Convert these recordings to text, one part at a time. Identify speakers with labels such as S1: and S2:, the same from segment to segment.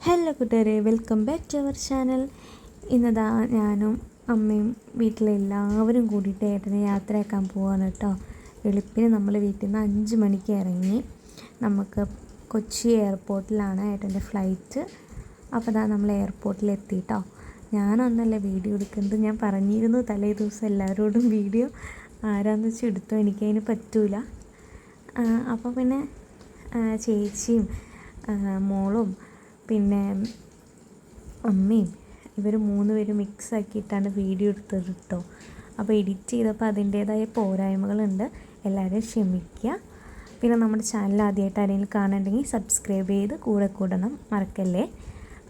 S1: Hello കൂട്ടുകാരെ, welcome back to our channel. ഇന്നതാ ഞാനും അമ്മയും വീട്ടിലെല്ലാവരും കൂടിയിട്ട് ഏട്ടനെ യാത്രയാക്കാൻ പോവാണ് കേട്ടോ. വെളുപ്പിന് നമ്മൾ വീട്ടിൽ നിന്ന് 5 മണിക്ക് ഇറങ്ങി. നമുക്ക് കൊച്ചി എയർപോർട്ടിലാണ് ഏട്ടൻ്റെ ഫ്ലൈറ്റ്. അപ്പോൾ അതാ നമ്മൾ എയർപോർട്ടിലെത്തി കേട്ടോ. ഞാനൊന്നല്ല വീഡിയോ എടുക്കുന്നത്, ഞാൻ പറഞ്ഞിരുന്നു തലേ ദിവസം എല്ലാവരോടും വീഡിയോ ആരാന്ന് വെച്ച് എടുത്തോ, എനിക്കതിന് പറ്റൂല. അപ്പോൾ പിന്നെ ചേച്ചിയും മോളും പിന്നെ അമ്മയും ഇവർ 3 പേരും മിക്സ് ആക്കിയിട്ടാണ് വീഡിയോ എടുത്തത് കേട്ടോ. അപ്പോൾ എഡിറ്റ് ചെയ്തപ്പോൾ അതിൻ്റേതായ പോരായ്മകളുണ്ട്, എല്ലാവരും ക്ഷമിക്കുക. പിന്നെ നമ്മുടെ ചാനൽ ആദ്യമായിട്ട് ആരെങ്കിലും കാണുന്നുണ്ടെങ്കിൽ സബ്സ്ക്രൈബ് ചെയ്ത് കൂടെ കൂടണം, മറക്കല്ലേ.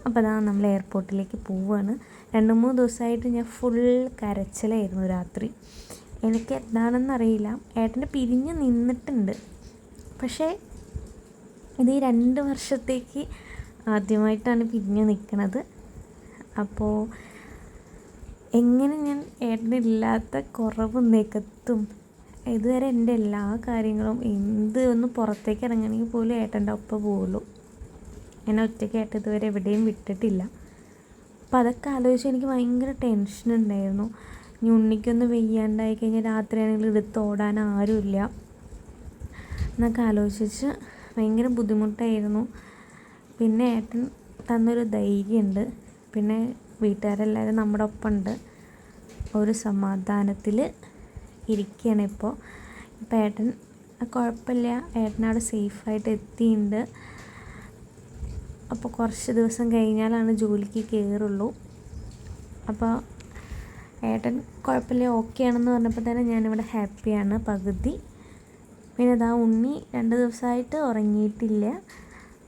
S1: അപ്പോൾ അതാ നമ്മൾ എയർപോർട്ടിലേക്ക് പോവുകയാണ്. 2-3 ദിവസമായിട്ട് ഞാൻ ഫുൾ കരച്ചിലായിരുന്നു രാത്രി. എനിക്ക് എന്താണെന്നറിയില്ല, ഏട്ടൻ്റെ പിരിഞ്ഞ് നിന്നിട്ടുണ്ട്, പക്ഷേ ഇത് ഈ 2 വർഷത്തേക്ക് ആദ്യമായിട്ടാണ് പിരിഞ്ഞ് നിൽക്കുന്നത്. അപ്പോൾ എങ്ങനെ ഞാൻ ഏട്ടനില്ലാത്ത കുറവ് നികത്തും? ഇതുവരെ എൻ്റെ എല്ലാ കാര്യങ്ങളും ഒന്ന് പുറത്തേക്ക് ഇറങ്ങണമെങ്കിൽ പോലും ഏട്ടൻ്റെ ഒപ്പം പോവുള്ളൂ. എന്നെ ഒറ്റയ്ക്കായിട്ട് ഇതുവരെ എവിടെയും വിട്ടിട്ടില്ല. അപ്പോൾ അതൊക്കെ ആലോചിച്ച് എനിക്ക് ഭയങ്കര ടെൻഷനുണ്ടായിരുന്നു. ഇനി ഉണ്ണിക്കൊന്ന് വെയ്യാണ്ടായി കഴിഞ്ഞാൽ രാത്രിയാണെങ്കിൽ എടുത്തോടാൻ ആരുമില്ല എന്നൊക്കെ ആലോചിച്ച് ഭയങ്കര ബുദ്ധിമുട്ടായിരുന്നു. പിന്നെ ഏട്ടൻ തന്നൊരു ധൈര്യമുണ്ട്, പിന്നെ വീട്ടുകാരെല്ലാവരും നമ്മുടെ ഒപ്പം ഉണ്ട്. ഒരു സമാധാനത്തിൽ ഇരിക്കുകയാണ് ഇപ്പോൾ. ഏട്ടൻ കുഴപ്പമില്ല, ഏട്ടനവിടെ സേഫായിട്ട് എത്തിയിട്ടുണ്ട്. അപ്പോൾ കുറച്ച് ദിവസം കഴിഞ്ഞാലാണ് ജോലിക്ക് കയറുള്ളൂ. അപ്പോൾ ഏട്ടൻ കുഴപ്പമില്ല, ഓക്കെ ആണെന്ന് പറഞ്ഞപ്പോൾ തന്നെ ഞാനിവിടെ ഹാപ്പിയാണ് പകുതി. പിന്നെ അതാ ഉണ്ണി 2 ദിവസമായിട്ട് ഉറങ്ങിയിട്ടില്ല.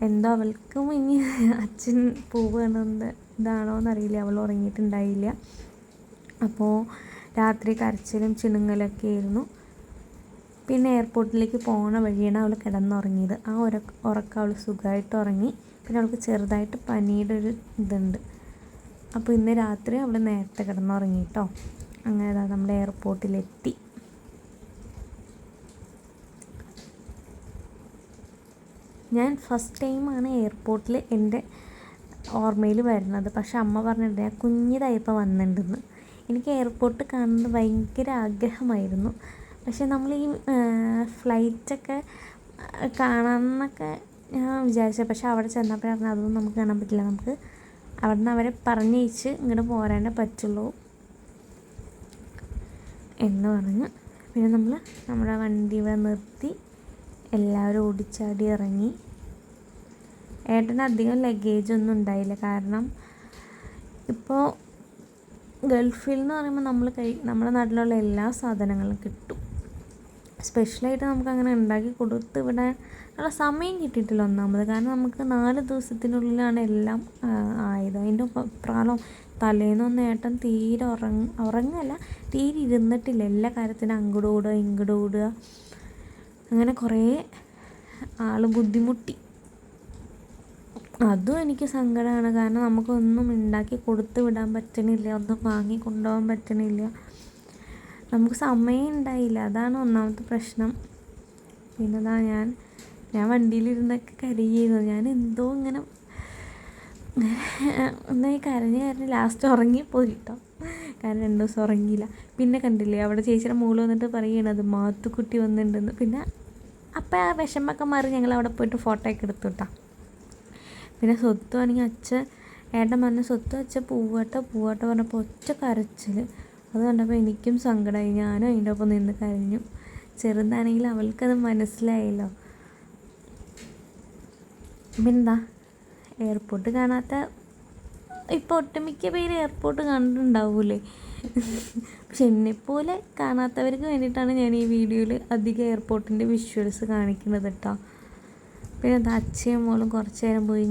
S1: എന്തോ അവൾക്കും ഇനി അച്ഛൻ പോവുകയാണെന്ന് ഇതാണോ എന്നറിയില്ല, അവൾ ഉറങ്ങിയിട്ടുണ്ടായില്ല. അപ്പോൾ രാത്രി കരച്ചിലും ചിണുങ്ങലൊക്കെ ആയിരുന്നു. പിന്നെ എയർപോർട്ടിലേക്ക് പോകുന്ന വഴിയാണ് അവൾ കിടന്നുറങ്ങിയത്. ആ ഉറക്കം അവൾ സുഖമായിട്ട് ഉറങ്ങി. പിന്നെ അവൾക്ക് ചെറുതായിട്ട് പനിയുടെ ഒരു ഇതുണ്ട്. അപ്പോൾ ഇന്ന് രാത്രി അവൾ നേരത്തെ കിടന്നുറങ്ങി കേട്ടോ. അങ്ങനെ നമ്മുടെ എയർപോർട്ടിലെത്തി. ഞാൻ ഫസ്റ്റ് ടൈമാണ് എയർപോർട്ടിൽ എൻ്റെ ഓർമ്മയിൽ വരുന്നത്. പക്ഷെ അമ്മ പറഞ്ഞിട്ടുണ്ട് ഞാൻ കുഞ്ഞിതായപ്പോൾ വന്നിട്ടുണ്ടെന്ന്. എനിക്ക് എയർപോർട്ട് കാണുന്നത് ഭയങ്കര ആഗ്രഹമായിരുന്നു. പക്ഷെ നമ്മൾ ഈ ഫ്ലൈറ്റൊക്കെ കാണാമെന്നൊക്കെ ഞാൻ വിചാരിച്ചത്. പക്ഷെ അവിടെ ചെന്നപ്പോഴാണ് അതൊന്നും നമുക്ക് കാണാൻ പറ്റില്ല. നമുക്ക് അവിടെ നിന്ന് അവരെ പറഞ്ഞയച്ച് ഇങ്ങോട്ട് പോരാനേ പറ്റുള്ളൂ എന്ന് പറഞ്ഞ് പിന്നെ നമ്മുടെ വണ്ടി ഇവിടെ നിർത്തി എല്ലാവരും ഓടിച്ചാടി ഇറങ്ങി. ഏട്ടന് അധികം ലഗേജൊന്നും ഉണ്ടായില്ല, കാരണം ഇപ്പോൾ ഗൾഫിൽ എന്ന് പറയുമ്പോൾ നമ്മുടെ നാട്ടിലുള്ള എല്ലാ സാധനങ്ങളും കിട്ടും. സ്പെഷ്യലായിട്ട് നമുക്കങ്ങനെ ഉണ്ടാക്കി കൊടുത്ത് വിടാനുള്ള സമയം കിട്ടിയിട്ടില്ല ഒന്നാമത്. കാരണം നമുക്ക് 4 ദിവസത്തിനുള്ളിലാണ് എല്ലാം ആയത്. അതിൻ്റെ പ്രാളം തലേന്നൊന്നും ഏട്ടൻ തീരെ ഉറങ്ങല്ല, തീരെ ഇരുന്നിട്ടില്ല. എല്ലാ കാര്യത്തിനും അങ്ങോട്ട് ഓടുക ഇങ്ങോട്ട് ഓടുക, അങ്ങനെ കുറേ ആൾ ബുദ്ധിമുട്ടി. അതും എനിക്ക് സങ്കടമാണ്, കാരണം നമുക്കൊന്നും ഉണ്ടാക്കി കൊടുത്ത് വിടാൻ പറ്റണില്ല, ഒന്നും വാങ്ങി കൊണ്ടുപോകാൻ പറ്റണില്ല, നമുക്ക് സമയം ഉണ്ടായില്ല. അതാണ് ഒന്നാമത്തെ പ്രശ്നം. പിന്നെ ഞാൻ വണ്ടിയിലിരുന്നൊക്കെ കരയുന്നു. ഞാൻ എന്തോ ഇങ്ങനെ ഒന്നായി കരഞ്ഞ് ലാസ്റ്റ് ഉറങ്ങിപ്പോയി കേട്ടോ. കാരണം 2 ദിവസം ഉറങ്ങിയില്ല. പിന്നെ കണ്ടില്ലേ അവിടെ ചേച്ചിയുടെ മോള് വന്നിട്ട് പറയണത് മാത്തുക്കുട്ടി വന്നിട്ടുണ്ടെന്ന്. പിന്നെ അപ്പം ആ വിഷമൊക്കെ മാറി ഞങ്ങൾ അവിടെ പോയിട്ട് ഫോട്ടോ ഒക്കെ എടുത്തു കേട്ടോ. പിന്നെ സ്വത്ത് ആണെങ്കിൽ ഏട്ടൻ പറഞ്ഞ സ്വത്ത് അച്ഛൻ പൂവാട്ടോ പറഞ്ഞപ്പോൾ ഒറ്റ കരച്ചിൽ. അത് കണ്ടപ്പോൾ എനിക്കും സങ്കടമായി. ഞാനും അതിൻ്റെ ഒപ്പം നിന്ന് കരഞ്ഞു. ചെറുതാണെങ്കിൽ അവൾക്കത് മനസ്സിലായല്ലോ. പിന്നെന്താ എയർപോർട്ട് കാണാത്ത ഇപ്പോൾ ഒട്ടുമിക്ക പേര് എയർപോർട്ട് കണ്ടിട്ടുണ്ടാവൂലേ. പക്ഷെ എന്നെപ്പോലെ കാണാത്തവർക്ക് വേണ്ടിയിട്ടാണ് ഞാൻ ഈ വീഡിയോയിൽ അധികം എയർപോർട്ടിൻ്റെ വിഷ്വൽസ് കാണിക്കുന്നത് കേട്ടോ. പിന്നെ അത് അച്ഛയും മോളും കുറച്ച് നേരം പോയി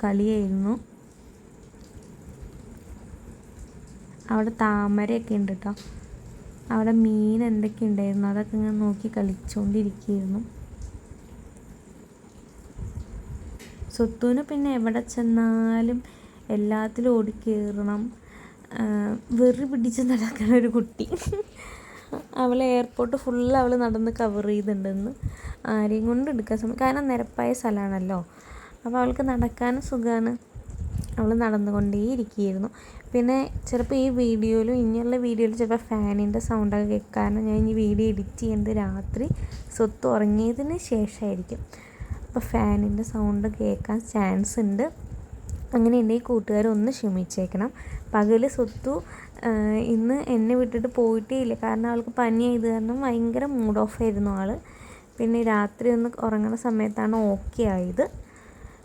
S1: കളിയായിരുന്നു. അവിടെ താമരയൊക്കെ ഉണ്ട് കേട്ടോ. അവിടെ മീൻ എന്തൊക്കെ ഉണ്ടായിരുന്നു അതൊക്കെ ഇങ്ങനെ നോക്കി കളിച്ചുകൊണ്ടിരിക്കുകയായിരുന്നു. സ്വത്തുവിന് പിന്നെ എവിടെ ചെന്നാലും എല്ലാത്തിലും ഓടിക്കയറണം, വെറി പിടിച്ച് നടക്കുന്ന ഒരു കുട്ടി. അവൾ എയർപോർട്ട് ഫുള്ള് അവൾ നടന്ന് കവർ ചെയ്തിട്ടുണ്ടെന്ന്. ആരെയും കൊണ്ട് എടുക്കാൻ കാരണം നിരപ്പായ സ്ഥലമാണല്ലോ. അപ്പോൾ അവൾക്ക് നടക്കാനും സുഖമാണ്. അവൾ നടന്നുകൊണ്ടേയിരിക്കുകയായിരുന്നു. പിന്നെ ചിലപ്പോൾ ഈ വീഡിയോയിലും ഇനിയുള്ള വീഡിയോയിൽ ചിലപ്പോൾ ഫാനിൻ്റെ സൗണ്ടൊക്കെ കേൾക്കും. കാരണം ഞാൻ ഈ വീഡിയോ എഡിറ്റ് ചെയ്യുന്നത് രാത്രി സ്വത്ത് ഉറങ്ങിയതിന് ശേഷമായിരിക്കും. അപ്പോൾ ഫാനിൻ്റെ സൗണ്ട് കേൾക്കാൻ ചാൻസ് ഉണ്ട്. അങ്ങനെ ഉണ്ടെങ്കിൽ കൂട്ടുകാരൊന്ന് ക്ഷമിച്ചേക്കണം. പകൽ സ്വത്തു ഇന്ന് എന്നെ വിട്ടിട്ട് പോയിട്ടേ ഇല്ല. കാരണം അവൾക്ക് പനിയായത് കാരണം ഭയങ്കര മൂഡ് ഓഫ് ആയിരുന്നു ആൾ. പിന്നെ രാത്രി ഒന്ന് ഉറങ്ങുന്ന സമയത്താണ് ഓക്കെ ആയത്.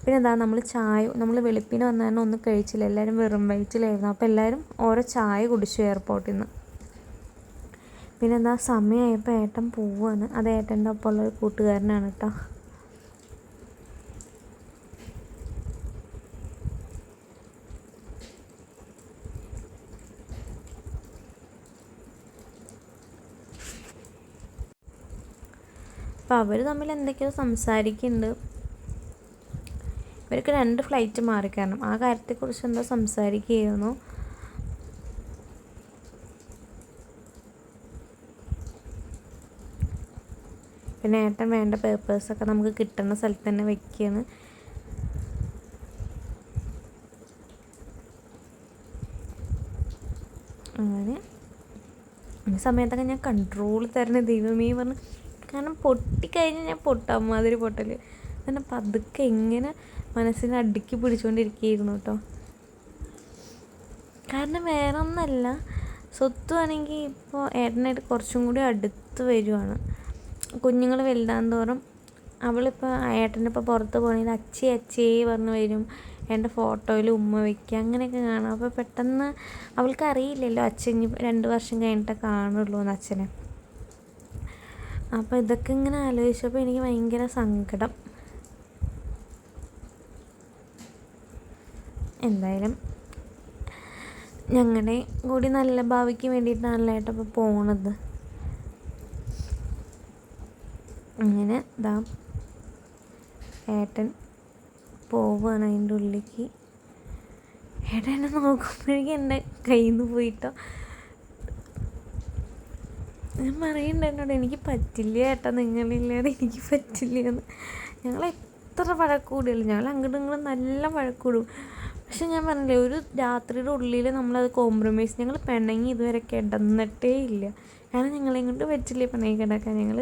S1: പിന്നെ എന്താ നമ്മൾ വെളുപ്പിന് വന്നാൽ ഒന്നും കഴിച്ചില്ല. എല്ലാവരും വെറും വയറ്റിലായിരുന്നു. അപ്പോൾ എല്ലാവരും ഓരോ ചായ കുടിച്ചു എയർപോർട്ടിൽ നിന്ന്. പിന്നെ എന്താ സമയമായപ്പോൾ ഏട്ടൻ പോവുകയാണ്. അത് ഏട്ടൻ്റെ ഒപ്പം ഉള്ളൊരു കൂട്ടുകാരനാണ് കേട്ടോ. അപ്പോൾ അവർ തമ്മിൽ എന്തൊക്കെയോ സംസാരിക്കുന്നുണ്ട്. ഇവർക്ക് 2 ഫ്ലൈറ്റ് മാറിക്കാരണം. ആ കാര്യത്തെക്കുറിച്ച് എന്തോ സംസാരിക്കുകയായിരുന്നു. പിന്നെ ഏട്ടൻ വേണ്ട പേപ്പേഴ്സൊക്കെ നമുക്ക് കിട്ടുന്ന സ്ഥലത്ത് തന്നെ വയ്ക്കുകയാണ്. അങ്ങനെ ഈ സമയത്തൊക്കെ ഞാൻ കൺട്രോൾ തരണ ദൈവമേ പറഞ്ഞ്. കാരണം പൊട്ടിക്കഴിഞ്ഞാൽ ഞാൻ അമ്മാതിരി പൊട്ടൽ. അങ്ങനെ പതുക്കെ ഇങ്ങനെ മനസ്സിനെ അടുക്കി പിടിച്ചുകൊണ്ടിരിക്കുകയായിരുന്നു കേട്ടോ. കാരണം വേറെ ഒന്നല്ല, സ്വത്തുവാണെങ്കിൽ ഇപ്പോൾ ഏട്ടനായിട്ട് കുറച്ചും കൂടി അടുത്ത് വരുവാണ്. കുഞ്ഞുങ്ങൾ വലുതാൻ തോറും അവളിപ്പോൾ ഏട്ടൻ്റെ ഇപ്പോൾ പുറത്ത് പോകണമെങ്കിൽ അച്ചേ പറഞ്ഞ് വരും. എൻ്റെ ഫോട്ടോയിൽ ഉമ്മ വയ്ക്കുക അങ്ങനെയൊക്കെ കാണാം. അപ്പോൾ പെട്ടെന്ന് അവൾക്കറിയില്ലല്ലോ അച്ഛൻ 2 വർഷം കഴിഞ്ഞിട്ടേ കാണുള്ളൂ എന്ന് അച്ഛനെ. അപ്പോൾ ഇതൊക്കെ ഇങ്ങനെ ആലോചിച്ചപ്പോൾ എനിക്ക് ഭയങ്കര സങ്കടം. എന്തായാലും ഞങ്ങളുടെ കൂടി നല്ല ഭാവിക്ക് വേണ്ടിയിട്ടാണല്ലോ ഏട്ടൻ ഇപ്പോൾ പോണത്. അങ്ങനെ ഇതാ ഏട്ടൻ പോവുകയാണ് അതിൻ്റെ ഉള്ളിലേക്ക്. ഏട്ടൻ എന്നെ നോക്കുമ്പോഴേക്കും എൻ്റെ കയ്യിൽ നിന്ന് പോയിട്ടോ. ഞാൻ പറയണ്ട എന്നോട്, എനിക്ക് പറ്റില്ല ഏട്ടാ, നിങ്ങളില്ലാതെ എനിക്ക് പറ്റില്ല എന്ന്. ഞങ്ങൾ എത്ര വഴക്കൂടിയല്ലോ, ഞങ്ങൾ അങ്ങോട്ടും ഇങ്ങോട്ടും നല്ല വഴക്കൂടും. പക്ഷെ ഞാൻ പറഞ്ഞില്ലേ, ഒരു രാത്രിയുടെ ഉള്ളിൽ നമ്മളത് കോംപ്രമൈസ്, ഞങ്ങൾ പിണങ്ങി ഇതുവരെ കിടന്നിട്ടേ ഇല്ല. കാരണം ഞങ്ങളെയും കൊണ്ട് പറ്റില്ലേ പിണങ്ങി കിടക്കാൻ. ഞങ്ങൾ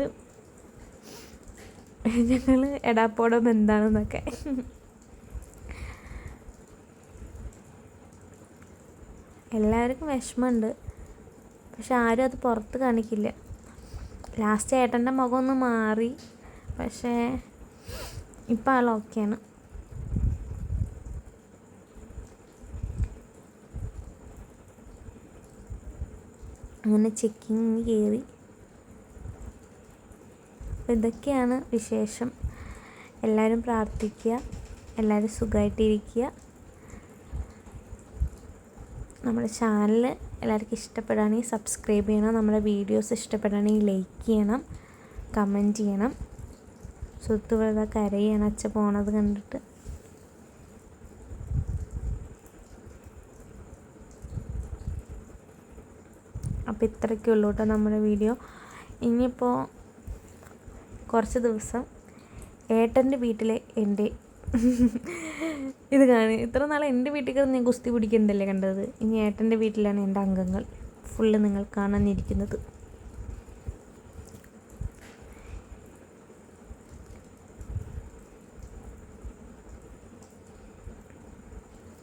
S1: എടാപ്പോടോ ബന്ധാണെന്നൊക്കെ. എല്ലാവർക്കും വിഷമമുണ്ട്, പക്ഷെ ആരും അത് പുറത്ത് കാണിക്കില്ല. ലാസ്റ്റ് ഏട്ടൻ്റെ മുഖം ഒന്ന് മാറി, പക്ഷേ ഇപ്പം ആൾ ഓക്കെയാണ്. അങ്ങനെ ചെക്കിങ് കയറി. അപ്പോൾ ഇതൊക്കെയാണ് വിശേഷം. എല്ലാവരും പ്രാർത്ഥിക്കുക, എല്ലാവരും സുഖമായിട്ടിരിക്കുക. നമ്മുടെ ചാനൽ എല്ലാവർക്കും ഇഷ്ടപ്പെടുകയാണെങ്കിൽ സബ്സ്ക്രൈബ് ചെയ്യണം. നമ്മുടെ വീഡിയോസ് ഇഷ്ടപ്പെടുകയാണെങ്കിൽ ലൈക്ക് ചെയ്യണം, കമൻറ്റ് ചെയ്യണം. സ്വത്തുവഴുത കരയാണ് അച്ഛ പോണത് കണ്ടിട്ട്. അപ്പോൾ ഇത്രയൊക്കെ ഉള്ളൂ കേട്ടോ നമ്മുടെ വീഡിയോ. ഇനിയിപ്പോൾ കുറച്ച് ദിവസം ഏട്ടൻ്റെ വീട്ടിലെ എൻ്റെ ഇത് കാണുക. ഇത്ര നാളെ എൻ്റെ വീട്ടിൽ കിടന്ന് ഞാൻ ഗുസ്തി പിടിക്കുന്നതല്ലേ കണ്ടത്. ഇനി ഏട്ടൻ്റെ വീട്ടിലാണ് എൻ്റെ അംഗങ്ങൾ ഫുള്ള് നിങ്ങൾ കാണാനിരിക്കുന്നത്.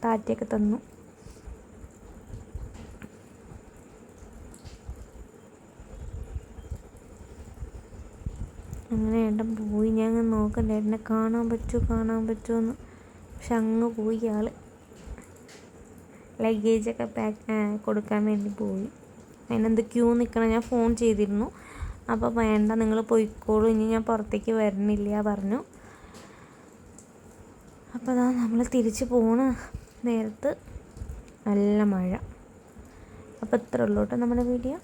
S1: താറ്റയൊക്കെ തന്നു. അങ്ങനെ ഏട്ടൻ പോയി. ഞാൻ അങ്ങനെ നോക്കണ്ട ഏട്ടനെ കാണാൻ പറ്റുമോ എന്ന്. പക്ഷെ അങ്ങ് പോയി ആൾ. ലഗേജൊക്കെ കൊടുക്കാൻ വേണ്ടി പോയി. അതിനെന്ത് ക്യൂ നിൽക്കണം. ഞാൻ ഫോൺ ചെയ്തിരുന്നു. അപ്പോൾ വേണ്ട, നിങ്ങൾ പോയിക്കോളൂ, ഇനി ഞാൻ പുറത്തേക്ക് വരണില്ല പറഞ്ഞു. അപ്പോൾ അതാ നമ്മൾ തിരിച്ച് പോണ നേരത്ത് നല്ല മഴ. അപ്പോൾ ഇത്ര ഉള്ളൂ കേട്ടോ നമ്മുടെ വീഡിയോ.